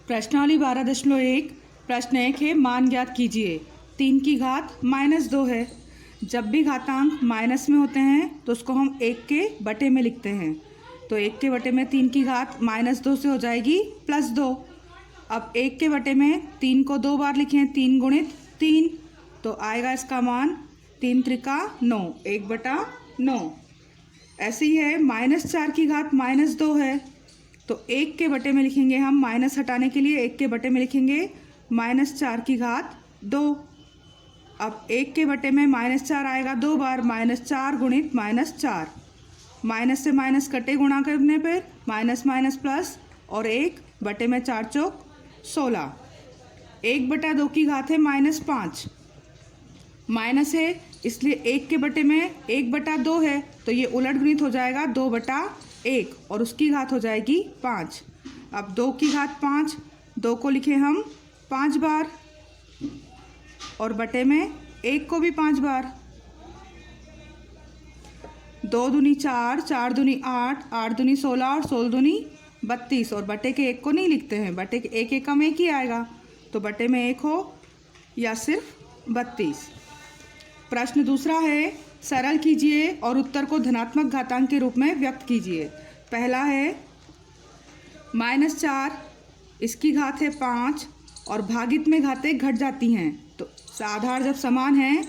प्रश्नावली 12.1 प्रश्न 1 है मान ज्ञात कीजिए। 3 की घात -2 है। जब भी घातांक माइनस में होते हैं तो उसको हम 1 के बटे में लिखते हैं। तो 1 के बटे में 3 की घात -2 से हो जाएगी +2। अब 1 के बटे में 3 को 2 बार लिखें, 3 गुणित 3, तो आएगा इसका मान 3 त्रिका 9, 1/9। ऐसे ही है -4 की घात -2 है, तो 1 के बटे में लिखेंगे हम, माइनस हटाने के लिए 1 के बटे में लिखेंगे -4 की घात 2। अब 1 के बटे में -4 आएगा 2 बार, -4 गुणित -4, माइनस से माइनस कटे गुणा करने पर माइनस माइनस प्लस, और 1 बटे में 4 चौक 16। 1/2 की घात है -5, माइनस है इसलिए 1 के बटे में 1/2 है, तो ये उलट गणित हो जाएगा 2/1 और उसकी घात हो जाएगी 5। अब 2 की घात 5, 2 को लिखे हम 5 बार और बटे में 1 को भी 5 बार। 2 दूनी 4, 4 दूनी 8, 8 दूनी 16 और 16 दूनी 32, और बटे के 1 को नहीं लिखते हैं, बटे के 1 कम 1 ही आएगा, तो बटे में 1 हो या सिर्फ 32। प्रश्न दूसरा है सरल कीजिए और उत्तर को धनात्मक घातांक के रूप में व्यक्त कीजिए। पहला है -4, इसकी घात है 5 और भागित में घातें घट जाती हैं, तो आधार जब समान है,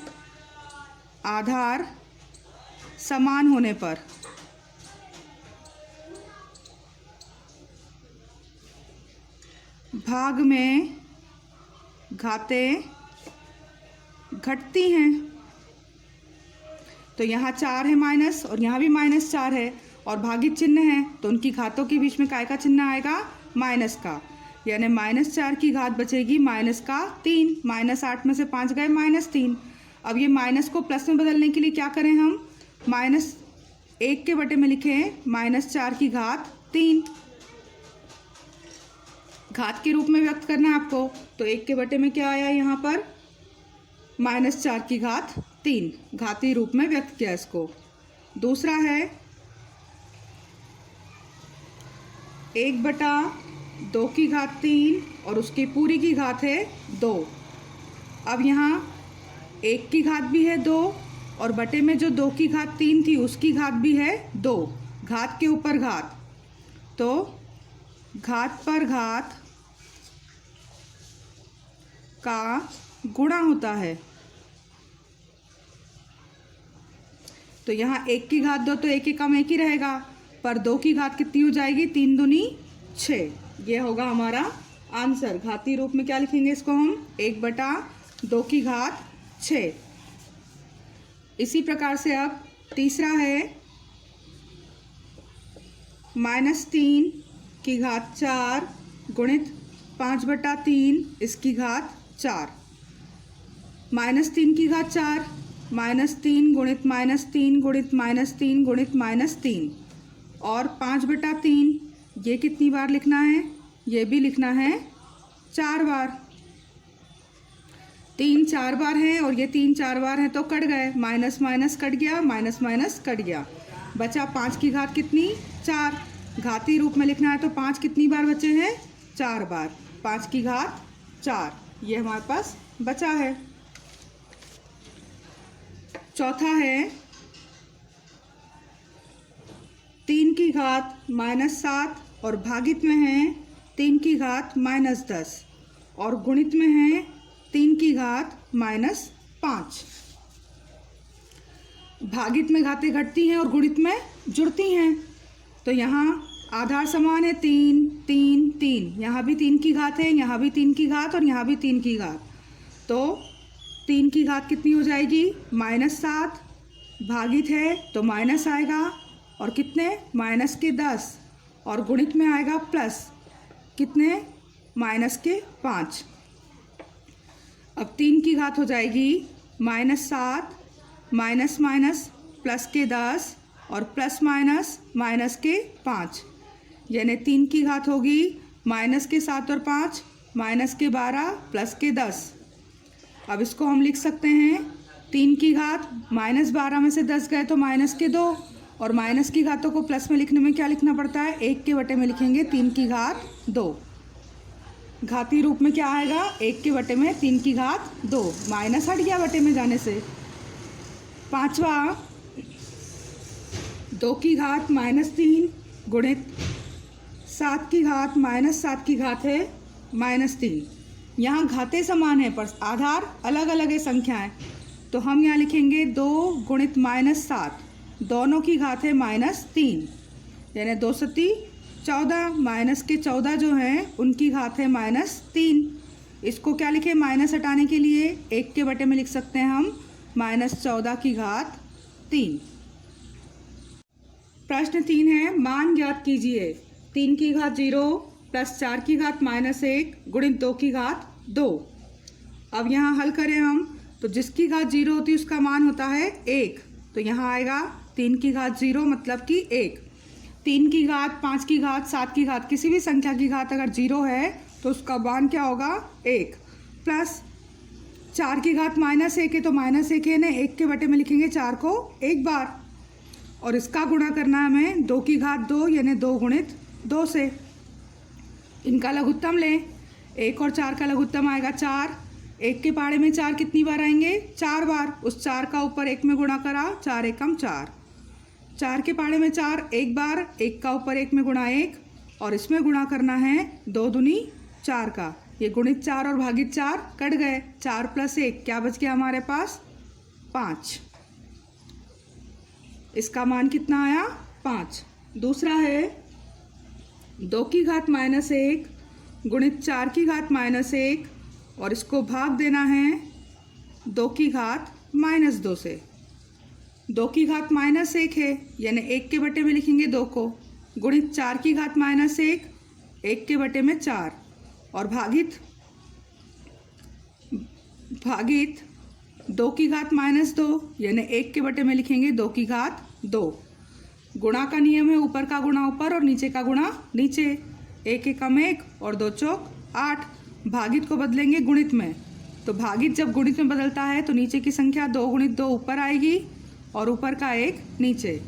आधार समान होने पर भाग में घातें घटती हैं। तो यहाँ 4 है माइनस और यहाँ भी -4 है और भागित चिन्ह है, तो उनकी घातों के बीच में काय का चिन्ह आएगा, माइनस का, यानी -4 की घात बचेगी -3। -8 में से 5 गए -3। अब ये माइनस को प्लस में बदलने के लिए क्या करें हम, -1 के बटे में लिखें -4 की घात 3, घात के रूप में व्यक्त करना है आपको, तो 1 के बटे में क्या आया यहाँ पर, -4 की घात 3, घातीय रूप में व्यक्त किया इसको। दूसरा है 1/2 की घात 3 और उसकी पूरी की घात है 2। अब यहाँ 1 की घात भी है 2 और बटे में जो 2 की घात 3 थी उसकी घात भी है 2, घात के ऊपर घात, तो घात पर घात का गुणा होता है। तो यहाँ 1 की घात 2, तो 1 के कम 1 ही रहेगा, पर 2 की घात कितनी हो जाएगी, 3 दूनी 6। ये होगा हमारा आंसर। घातीय रूप में क्या लिखेंगे इसको हम, 1/2 की घात 6। इसी प्रकार से अब तीसरा है -3 की घात 4 गुणित 5/3 इसकी घात 4। -3 की घात 4, -3 गुणित -3 गुणित -3 गुणित -3, और 5/3 ये कितनी बार लिखना है, ये भी लिखना है 4 बार। 3 4 बार है और ये 3 4 बार है, तो कट गए, माइनस माइनस कट गया, माइनस माइनस कट गया, बचा 5 की घात कितनी, 4। घातीय रूप में लिखना है तो 5 कितनी बार बचे हैं, 4 बार, 5 की घात 4, ये हमारे पास बचा है। चौथा है 3 की घात -7 और भागित में है 3 की घात -10 और गुणित में है 3 की घात -5। भागित में घातें घटती हैं और गुणित में जुड़ती हैं, तो यहाँ आधार समान है 3 3 3, यहाँ भी 3 की घात है, यहाँ भी 3 की घात और यहाँ भी 3 की घात, तो 3 की घात कितनी हो जाएगी, -7, भागित है तो माइनस आएगा, और कितने, -10, और गुणित में आएगा प्लस, कितने, -5। अब 3 की घात हो जाएगी -7, माइनस माइनस प्लस के 10 और प्लस माइनस -5, यानी 3 की घात होगी -7 और 5, -12 प्लस के 10। अब इसको हम लिख सकते हैं 3 की घात -12 में से 10 गए तो -2, और माइनस की घातों को प्लस में लिखने में क्या लिखना पड़ता है, 1 के बटे में लिखेंगे 3 की घात 2। घातीय रूप में क्या आएगा, 1 के बटे में 3 की घात 2, माइनस हट गया बटे में जाने से। पांचवा 2 की घात -3 गुणित 7 की घात -7 की घात है -3। यहाँ घातें समान है पर आधार अलग अलग है संख्याएं, तो हम यहाँ लिखेंगे 2 गुणित -7, दोनों की घात है -3, यानी 2 सती 14, माइनस के 14 जो हैं उनकी घात है -3। इसको क्या लिखें, माइनस हटाने के लिए 1 के बटे में लिख सकते हैं हम -14 की घात 3। प्रश्न 3 है, मान ज्ञात कीजिए 3 की घात 0 प्लस 4 की घात -1 गुणित 2 की घात 2। अब यहाँ हल करें हम तो जिसकी घात 0 होती है उसका मान होता है 1, तो यहाँ आएगा 3 की घात 0 मतलब कि 1। 3 की घात, 5 की घात, 7 की घात, किसी भी संख्या की घात अगर 0 है तो उसका मान क्या होगा 1, प्लस 4 की घात -1 है तो -1 है ना, 1 के बटे में लिखेंगे 4 को एक बार, और इसका गुणा करना है हमें 2 की घात 2 यानी 2 गुणित 2 से। इनका लघुत्तम लें, 1 और 4 का लघुत्तम आएगा 4। 1 के पहाड़े में 4 कितनी बार आएंगे, 4 बार। उस 4 का ऊपर 1 में गुणा करा, 4 एकम 4। 4 के पहाड़े में 4 एक बार, 1 का ऊपर 1 में गुणा 1, और इसमें गुणा करना है 2 दूनी 4 का। ये गुणित 4 और भागित 4 कट गए, 4 + 1 क्या बच गया हमारे पास 5। इसका मान कितना आया 5। दूसरा है 2 की घात -1 गुणित 4 की घात -1, और इसको भाग देना है 2 की घात -2 से। 2 की घात -1 है यानी 1 के बटे में लिखेंगे 2 को, गुणित 4 की घात -1, 1 के बटे में 4, और भागित 2 की घात -2 यानी 1 के बटे में लिखेंगे 2 की घात 2। गुणा का नियम है ऊपर का गुणा ऊपर और नीचे का गुणा नीचे। 1 एकम 1 और 2 चौक 8। भागित को बदलेंगे गुणित में, तो भागित जब गुणित में बदलता है तो नीचे की संख्या 2 गुणित 2 ऊपर आएगी और ऊपर का 1 नीचे।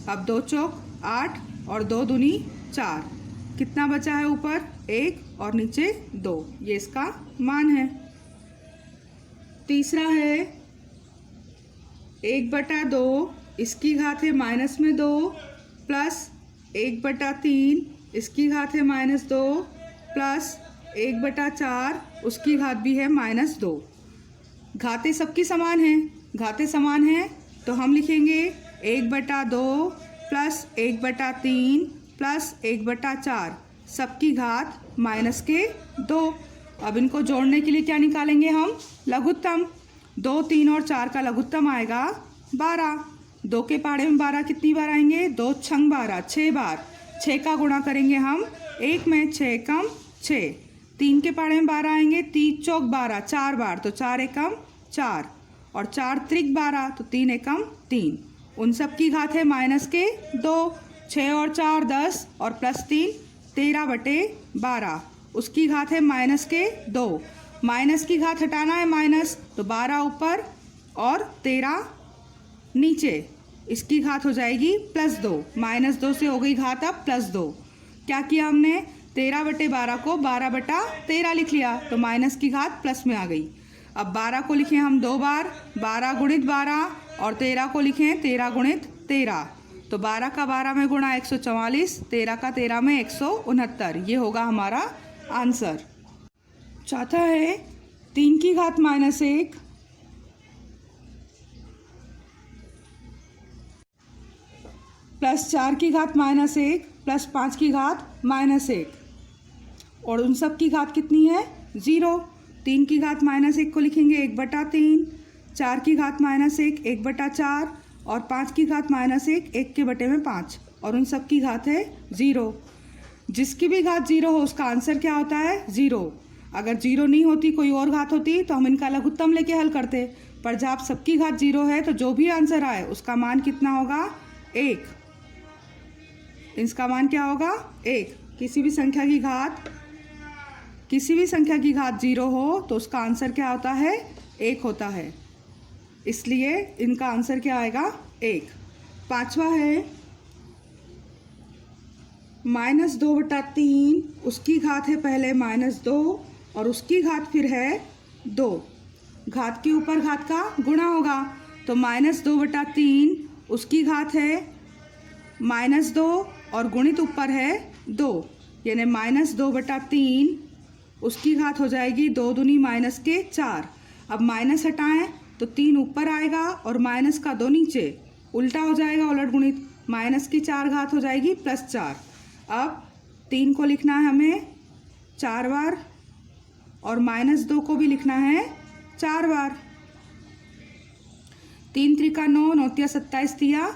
अब 2 चौक 8 और 2 दूनी 4, कितना बचा है ऊपर 1 और नीचे 2, ये इसका मान है। तीसरा है 1/2, इसकी घात है -2 प्लस 1/3, इसकी घात है -2 प्लस 1/4, उसकी घात भी है -2। घातें सबकी समान हैं, घातें समान हैं तो हम लिखेंगे 1/2 प्लस 1/3 प्लस 1/4, सबकी घात -2। अब इनको जोड़ने के लिए क्या निकालेंगे हम, लघुत्तम। 2, 3 और 4 का लघुत्तम आएगा 12। 2 के पहाड़े में 12 कितनी बार आएंगे, 2 छंग 12 6 बार। 6 का गुणा करेंगे हम 1 में, 6 एकम 6। 3 के पहाड़े में 12 आएंगे, 3 चौक 12 4 बार, तो 4 एकम 4, और 4 त्रिक 12 तो 3 एकम 3। उन सब की घात है -2। 6 और 4 10 और +3 13/12, उसकी घात है -2। माइनस की घात हटाना है माइनस, तो 12 ऊपर और 13 नीचे, इसकी घात हो जाएगी +2। -2 से हो गई घात अब +2। क्या किया हमने, 13/12 को 12/13 लिख लिया, तो माइनस की घात प्लस में आ गई। अब 12 को लिखें हम 2 बार, 12 गुणित 12, और 13 को लिखें 13 गुणित 13, तो 12 का 12 में गुणा 144, 13 का 13 में 169, ये होगा हमारा आंसर। चौथा है 3 की घात -1 प्लस 4 की घात -1 प्लस 5 की घात -1, और उन सब की घात कितनी है 0। 3 की घात -1 को लिखेंगे 1/3, 4 की घात -1 1/4, और 5 की घात -1 1 के बटे में 5, और उन सब की घात है 0। जिसकी भी घात 0 हो उसका आंसर क्या होता है 0। अगर 0 नहीं होती, कोई और घात होती तो हम इनका लघुत्तम लेके हल करते, पर जब सबकी घात 0 है तो जो भी आंसर आए उसका मान कितना होगा 1। इसका मान क्या होगा 1। किसी भी संख्या की घात 0 हो तो उसका आंसर क्या होता है 1 होता है, इसलिए इनका आंसर क्या आएगा 1। पांचवा है -2/3 उसकी घात है पहले -2 और उसकी घात फिर है 2। घात के ऊपर घात का गुणा होगा तो -2/3 उसकी घात है -2 और गुणित ऊपर है 2, यानी -2/3 उसकी घात हो जाएगी 2 दूनी -4। अब माइनस हटाएं तो 3 ऊपर आएगा और माइनस का 2 नीचे, उल्टा हो जाएगा उलट गुणित, -4 घात हो जाएगी +4। अब 3 को लिखना है हमें 4 बार और -2 को भी लिखना है 4 बार। 3 त्रिका 9, 9 तिया 27 तिया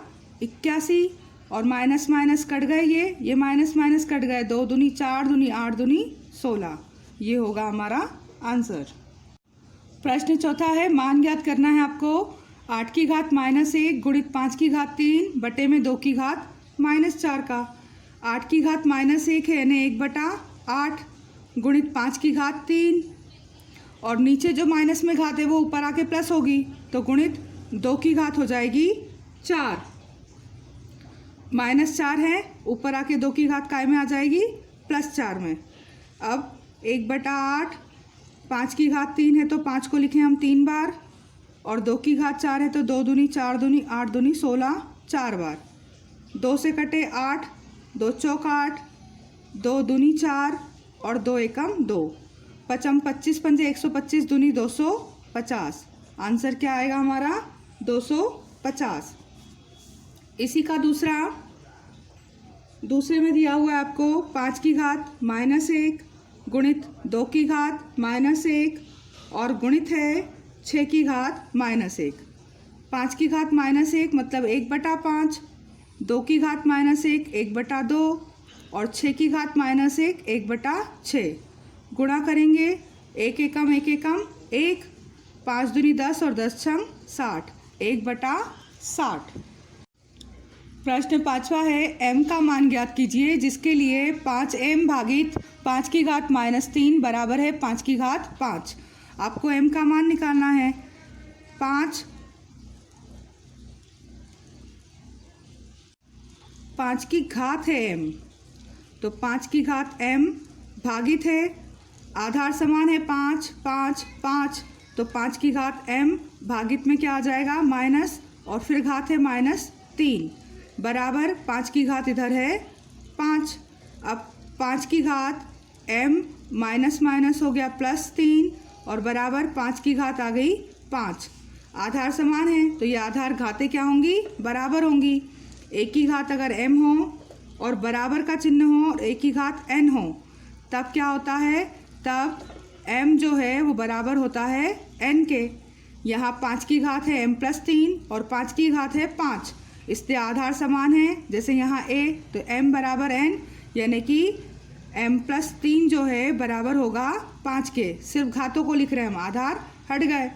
81 और माइनस माइनस कट गए, ये माइनस माइनस कट गए, 2 दूनी 4 दूनी 8 दूनी 16। ये होगा हमारा आंसर। प्रश्न चौथा है, मान ज्ञात करना है आपको 8 की घात -1 गुणित 5 की घात 3 बटे में 2 की घात -4 का। 8 की घात -1 है यानी 1/8 गुणित 5 की घात 3 और नीचे जो माइनस में घात है वो ऊपर आके प्लस होगी तो गुणित 2 की घात हो जाएगी 4। -4 है, ऊपर आके 2 की घात काय में आ जाएगी +4 में। अब 1/8, 5 की घात 3 है तो 5 को लिखें हम 3 बार और 2 की घात 4 है तो 2 दूनी 4 दूनी 8 दूनी 16 4 बार। 2 से कटे 8, 2 चौक 8, 2 दूनी 4 और 2 एकम 2, 5 25 पंजे 125 दूनी 250। आंसर क्या आएगा हमारा 250। इसी का दूसरे में दिया हुआ है आपको 5 की घात -1 गुणित 2 की घात -1 और गुणित है 6 की घात -1। 5 की घात -1 मतलब 1/5, 2 की घात -1 1/2 और 6 की घात -1 1/6। गुणा करेंगे 1 एकम 1 एकम 1, 5 दूनी 10 और 10 छंग 60, 1/60। प्रश्न पांचवा है, m का मान ज्ञात कीजिए जिसके लिए 5m भागित 5 की घात -3 बराबर है 5 की घात 5। आपको m का मान निकालना है। 5 की घात है m, तो 5 की घात m भागित है, आधार समान है 5 5 5 तो 5 की घात m भागित में क्या आ जाएगा माइनस और फिर घात है -3 बराबर 5 की घात इधर है 5। अब 5 की घात m माइनस माइनस हो गया +3 और बराबर 5 की घात आ गई 5। आधार समान है तो ये आधार घातें क्या होंगी बराबर होंगी। एक की घात अगर m हो और बराबर का चिन्ह हो और एक की घात n हो तब क्या होता है, तब m जो है वो बराबर होता है n के। यहाँ 5 की घात है m +3 और 5 की घात है 5, इससे आधार समान है। जैसे यहाँ a तो m बराबर n यानी कि m +3 जो है बराबर होगा 5 के। सिर्फ घातों को लिख रहे हैं हम, आधार हट गए।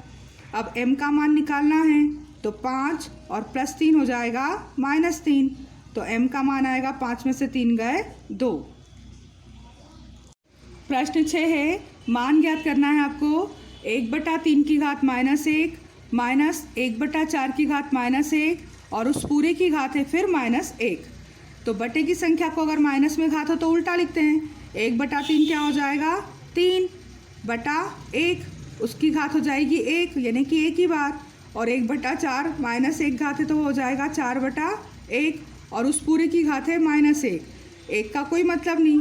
अब m का मान निकालना है तो 5 और +3 हो जाएगा -3, तो m का मान आएगा 5 में से 3 गए 2। प्रश्न 6 है, मान ज्ञात करना है आपको 1/3 की घात -1 माइनस 1/4 की घात -1 और उस पूरे की घात है फिर -1। तो बटे की संख्या को अगर माइनस में घात हो तो उल्टा लिखते हैं। 1/3 क्या हो जाएगा 3/1, उसकी घात हो जाएगी 1 यानी कि 1 ही बार, और 1/4 -1 घात है तो वो हो जाएगा 4/1 और उस पूरे की घात है -1। 1 का कोई मतलब नहीं,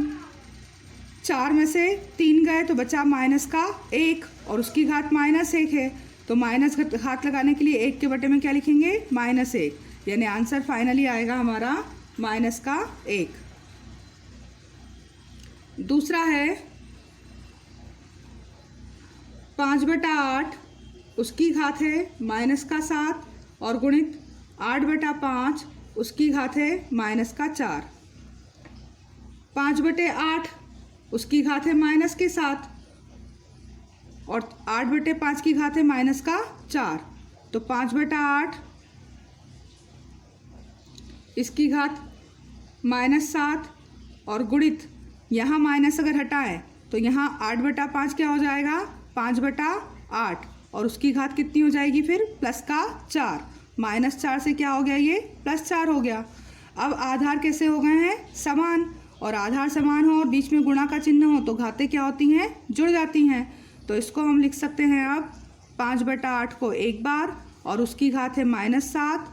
4 में से 3 गए तो बचा माइनस का 1 और उसकी घात -1 है, तो माइनस घात लगाने के लिए 1 के बटे में क्या लिखेंगे -1, यानी आंसर फाइनली आएगा हमारा -1। दूसरा है 5/8 उसकी घात है -7 और गुणित 8/5 उसकी घात है -4। 5/8 उसकी घात है -7 और 8/5 की घात है -4, तो 5/8 इसकी घात -7 और गुणित यहाँ माइनस अगर हटाएं तो यहाँ 8/5 क्या हो जाएगा 5/8 और उसकी घात कितनी हो जाएगी फिर +4। -4 से क्या हो गया ये +4 हो गया। अब आधार कैसे हो गए हैं समान और आधार समान हो और बीच में गुणा का चिन्ह हो तो घातें क्या होती हैं, जुड़ जाती हैं। तो इसको हम लिख सकते हैं अब 5/8 को एक बार और उसकी घात है -7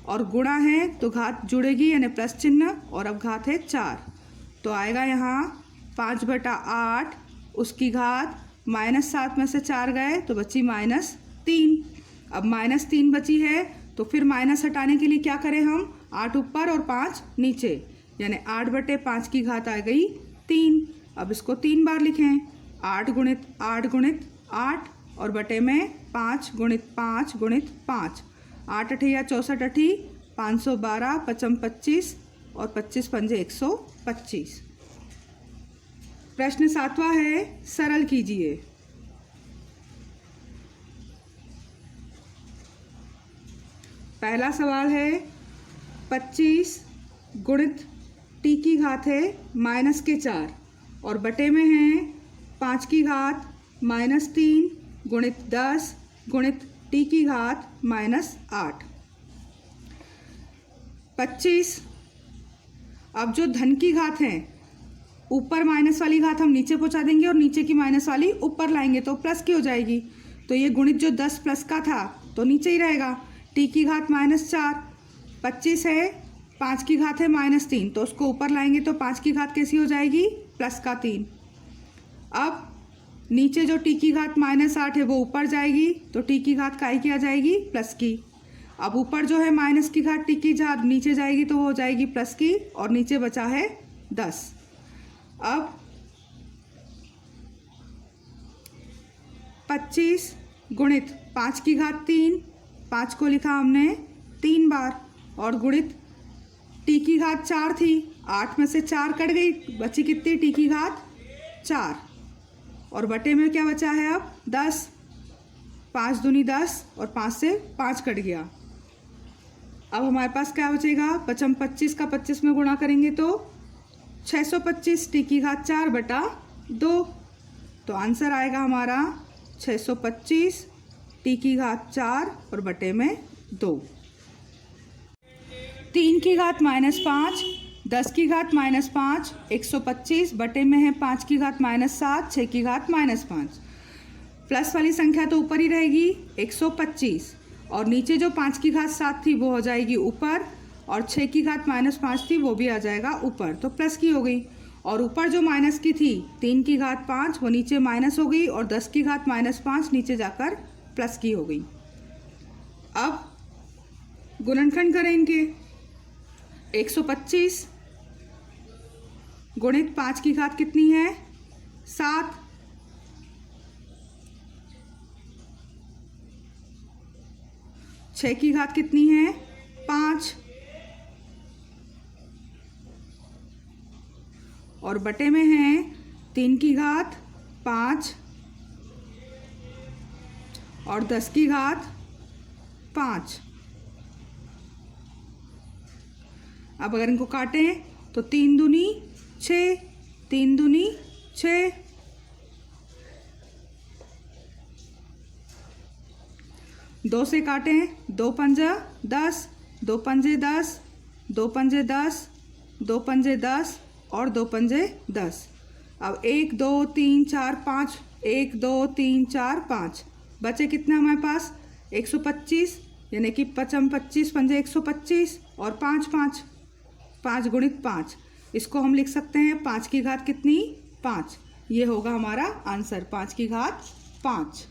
और गुणा है तो घात जुड़ेगी यानी प्लस चिन्ह और अब घात है 4। तो आएगा यहाँ 5/8 उसकी घात -7 में से 4 गए तो बची -3। अब -3 बची है तो फिर माइनस हटाने के लिए क्या करें हम, 8 ऊपर और 5 नीचे यानी 8/5 की घात आ गई 3। अब इसको 3 बार लिखें, 8 गुणित 8 गुणित 8 और बटे में 5 गुणित 5 गुणित 5। 8 अठैया 64 अठी 512 पचम 25 और 25 पंजे 125। प्रश्न 7वां है, सरल कीजिए। पहला सवाल है 25 गुणित टी की घात है -4 और बटे में है 5 की घात -3 गुणित 10 गुणित टी की घात -8। 25 अब जो धन की घात है ऊपर माइनस वाली घात हम नीचे पहुंचा देंगे और नीचे की माइनस वाली ऊपर लाएंगे तो प्लस की हो जाएगी। तो ये गुणित जो 10 प्लस का था तो नीचे ही रहेगा। टी की घात -4, 25 है 5 की घात है -3 तो उसको ऊपर लाएंगे तो 5 की घात कैसी हो जाएगी, +3। अब नीचे जो टी की घात -8 है वो ऊपर जाएगी तो टी की घात काय की आ जाएगी, प्लस की। अब ऊपर जो है माइनस की घात टी की घात नीचे जाएगी तो वो हो जाएगी प्लस की और नीचे बचा है 10। अब 25 गुणित 5 की घात 3, 5 को लिखा हमने 3 बार और गुणित टी की घात 4 थी, 8 में से 4 कट गई, बची कितनी, टी की घात 4 और बटे में क्या बचा है अब 10। 5 दूनी 10 और 5 से 5 कट गया। अब हमारे पास क्या बचेगा, 25 का 25 में गुणा करेंगे तो 625 टी की घात 4/2। तो आंसर आएगा हमारा 625 टी की घात 4 और बटे में 2। 3 की घात -5, 10 की घात -5, 125 बटे में है 5 की घात -7, 6 की घात -5। प्लस वाली संख्या तो ऊपर ही रहेगी 125 और नीचे जो 5 की घात 7 थी वो हो जाएगी ऊपर और 6 की घात -5 थी वो भी आ जाएगा ऊपर, तो प्लस की हो गई। और ऊपर जो माइनस की थी 3 की घात 5 वो नीचे माइनस हो गई और 10 की घात -5 नीचे जाकर प्लस की हो गई। अब गुणनखंड करें इनके, 125 गुणित 5 की घात कितनी है, 7, 6 की घात कितनी है, 5 और बटे में है 3 की घात 5 और 10 की घात 5। अब अगर इनको काटें तो 3 दूनी 6, 3 दूनी 6, 2 से काटें, 2 पंजा 10, 2 पंजे 10, 2 पंजे 10, 2 पंजे 10 और 2 पंजे 10। अब 1 2 3 4 5, 1 2 3 4 5 बचे कितना हमारे पास, 125 यानी कि 25 पंजे 125 और 5 5, 5 गुणित 5। इसको हम लिख सकते हैं 5 की घात कितनी, 5। ये होगा हमारा आंसर, 5 की घात 5।